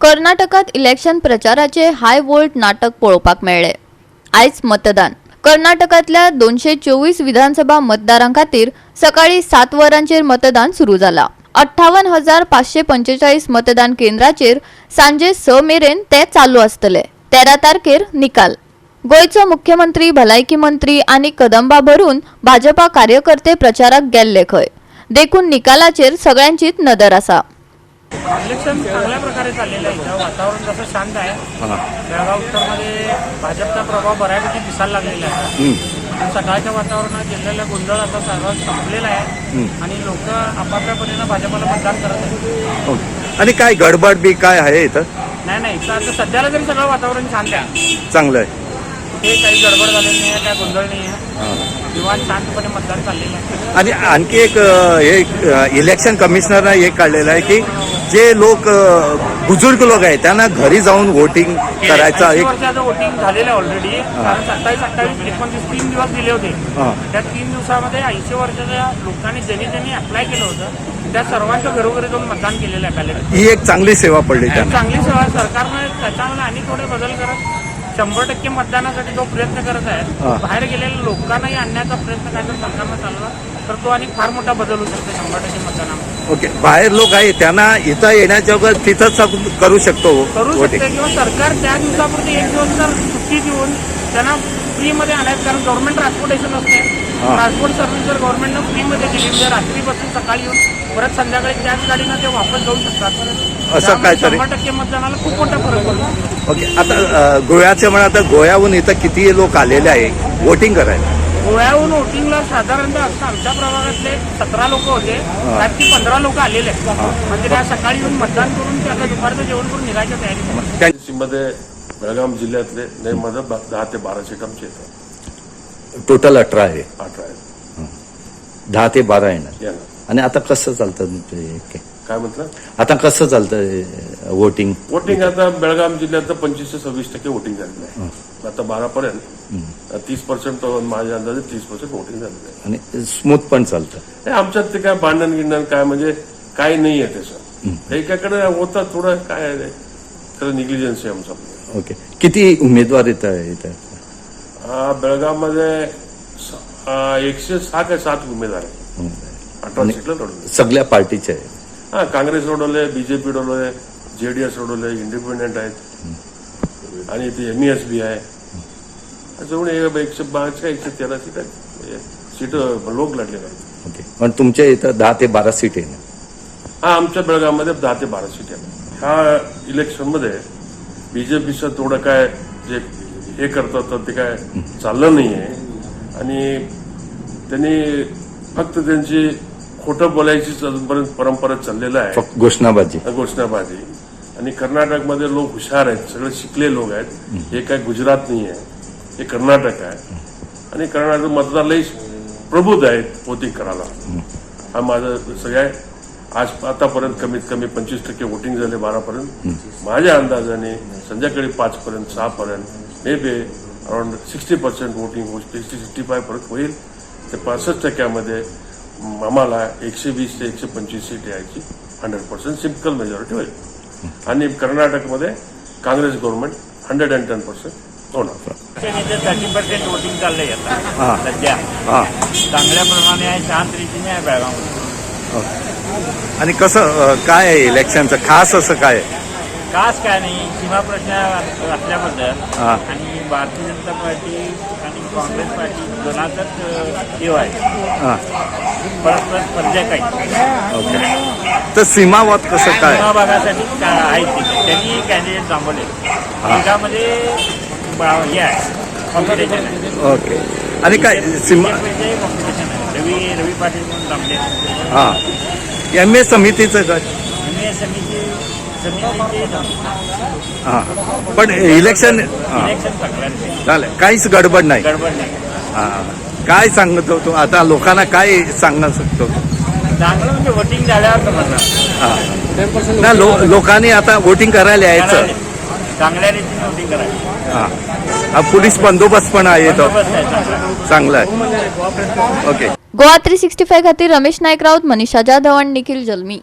कर्नाटकात इलेक्शन प्रचाराचे हाय वोल्ट नाटक पळोवपाक मेळ्ळे। आयज मतदान कर्नाटकातल्या 224 विधानसभा मतदारांखातीर सकाळी 7 वरांचेर मतदान सुरू जाला। 58,545 मतदान केंद्राचेर सांजे 6 मेरेन ते चालू आसतले। 13 तारखेर निकाल। गोयचो मुख्यमंत्री, भलायकी मंत्री आणि कदंबा भरून भाजपा कार्यकर्ते प्रचाराक गेल्ले खंय। देखून निकालाचेर सगळ्यांचीच नदर आसा। इलेक्शन चांगल्या प्रकारे चाललेलं आहे। वातावरण जसं शांत आहे। बेळगाव उत्तरमध्ये भाजपचा प्रभाव बऱ्यापैकी दिसायला लागलेला आहे। सकाळच्या वातावरणात गेलेला गोंधळ आता सर्वात संपलेला आहे आणि लोक आपापल्या परीने भाजपला मतदान करत आहेत। आणि काय गडबड बी काय आहे इथं? नाही आता सध्याला तरी सगळं वातावरण शांत आहे, चांगलं आहे। कुठे काही गडबड झालेली नाही, काय गोंधळ नाही आहे, दिवाण शांतपणे मतदान चाललेलं आहे। आणि आणखी एक हे इलेक्शन कमिशनरने हे काढलेलं आहे की जे लोक बुजुर्ग लोक आहेत त्यांना घरी जाऊन वोटिंग करायचं एक वर्षाचं वोटिंग झालेलं आहे ऑलरेडी। कारण 27, 28, 29 3 दिवस दिले होते। त्या 3 दिवसामध्ये 80 वर्षाच्या लोकांनी ज्यांनी अप्लाय केलं होतं त्या सर्वांच्या घरोघरी जाऊन मतदान केलेलं आहे। ही एक चांगली सेवा पडली त्यांना। चांगली सेवा सरकारने त्याच्यामध्ये आणि थोडे बदल करत 100% मतदानासाठी जो प्रयत्न करत आहे, बाहेर गेलेल्या लोकांनाही आणण्याचा प्रयत्न करायचा सरकारनं चालला तर तो आणि फार मोठा बदल होऊ शकतो 100% मतदानामध्ये। ओके, बाहेर लोक आहे त्यांना इथं येण्याच्या अगोदर तिथंच करू शकतो शकते किंवा सरकार त्या दिवसापुरती एक दिवस तर सुट्टी देऊन त्यांना फ्रीमध्ये आणायचं। कारण गव्हर्नमेंट ट्रान्सपोर्टेशन असते, ट्रान्सपोर्ट सर्व्हिस जर गव्हर्नमेंटनं फ्रीमध्ये दिली म्हणजे रात्रीपासून सकाळी येऊन परत संध्याकाळी त्याच गाडीनं ते वापस जाऊ शकतात। असं काहीतरी 100% मतदानाला खूप मोठा फरक पडतो। ओके, आता गोव्याचे म्हणा, आता गोव्याहून इथं किती लोक आलेले आहे वोटिंग करायला? गोव्याहून वोटिंगला साधारणतः आमच्या प्रभागातले 17 लोक होते, त्यातली 15 लोक आलेले आहेत। म्हणजे त्या सकाळी येऊन मतदान करून ते आता दुपारचं जेवण करून निघायच्या तयारीत मध्ये बेळगाव जिल्ह्यातले नेममध्ये 10 ते 12 सीट आमचे येतात। टोटल 18 आहे। 18 आहे, 10 ते 12 येणार। येणार। आणि आता कसं चालतं काय म्हटलं? आता कसं चालतं वोटिंग? आता बेळगाव जिल्ह्यात 25 ते 26% वोटिंग झालेलं आहे। आता 12 पर्यंत 30% माझ्या अंदाजे 30% वोटिंग झालेलं आहे आणि स्मूथ पण चालतं। आमच्यात ते काय भांडण गिंडण काय म्हणजे काही नाही आहे त्याचं। एकाकडे होतं थोडं काय आहे तर निग्लिजन्स आहे आमचं। ओके, किती उमेदवार इथं? बेळगावमध्ये 106 का 7 उमेदवार आहेत। 18 सीटला लढवले सगळ्या पार्टीचे आहे। काँग्रेस लढवले, बीजेपी लढवले, जेडीएस लढवले, इंडिपेंडेंट आहेत आणि ते एमईएसबी आहे। अजून 112 का 113 सीट लोक लढले आहेत। ओके, पण तुमच्या इथं 10 ते 12 सीट आहे ना? आमच्या बेळगावमध्ये 10 ते 12 सीट आहे। ह्या इलेक्शनमध्ये बीजेपीचं थोडं काय जे हे करतात ते काय चाललं नाहीये आणि त्यांनी फक्त त्यांची खोटं बोलायची अजूनपर्यंत परंपरा चाललेला आहे, फक्त घोषणाबाजी। आणि कर्नाटकमध्ये लोक हुशार आहेत, सगळे शिकले लोक आहेत। हे काय गुजरात नाही आहे, हे कर्नाटक आहे आणि कर्नाटक मतदारही प्रबुद्ध आहेत वोटिंग करायला। हा माझं सगळ्या आज आतापर्यंत कमीत कमी 25% वोटिंग झाले 12 पर्यंत। माझ्या अंदाजाने संध्याकाळी 5 पर्यंत 6 पर्यंत मे बी अराउंड 60% वोटिंग 60-65 पर्यंत होईल। ते 65% आम्हाला 120 ते 125 सीट यायची 100% सिम्पल मेजॉरिटी होईल आणि कर्नाटकमध्ये काँग्रेस गव्हर्नमेंट 110% होणार। 30% वोटिंग चाललंय आता सध्या, चांगल्या प्रमाणे आहे, शांत रीतीने आहे बेळगावमध्ये। आणि कसं काय आहे इलेक्शनचं खास असं काय? खास काय नाही, सीमा प्रश्न असल्याबद्दल आणि भारतीय जनता पार्टी आणि काँग्रेस पार्टी दोनातच देव आहे, परस्पर स्पर्धा काही। तर सीमावाद कसं काय? सीमा भागासाठी आहेत त्यांनी कॅन्डिडेट थांबवले, त्यामध्ये हे आहे कॉम्पिटिशन आहे। ओके, आणि काय सीमा कॉम्पिटिशन आहे। रवी पाटील म्हणून थांबले। एमए समितीचं काय? एमए समिती पण इलेक्शन झालं, काहीच गडबड नाही। काय सांगतो तू आता लोकांना, काय सांगू शकतो? चांगलं म्हणजे वोटिंग झाल्यावर ना लोकांनी आता वोटिंग करायला यायचं, चांगल्या रीतीने वोटिंग करायचं। पोलीस बंदोबस्त पण आहे तो चांगला आहे। ओके, गोवा 365 खातीर रमेश नायक राऊत, मनीषा जाधव आणि निखिल जल्मी।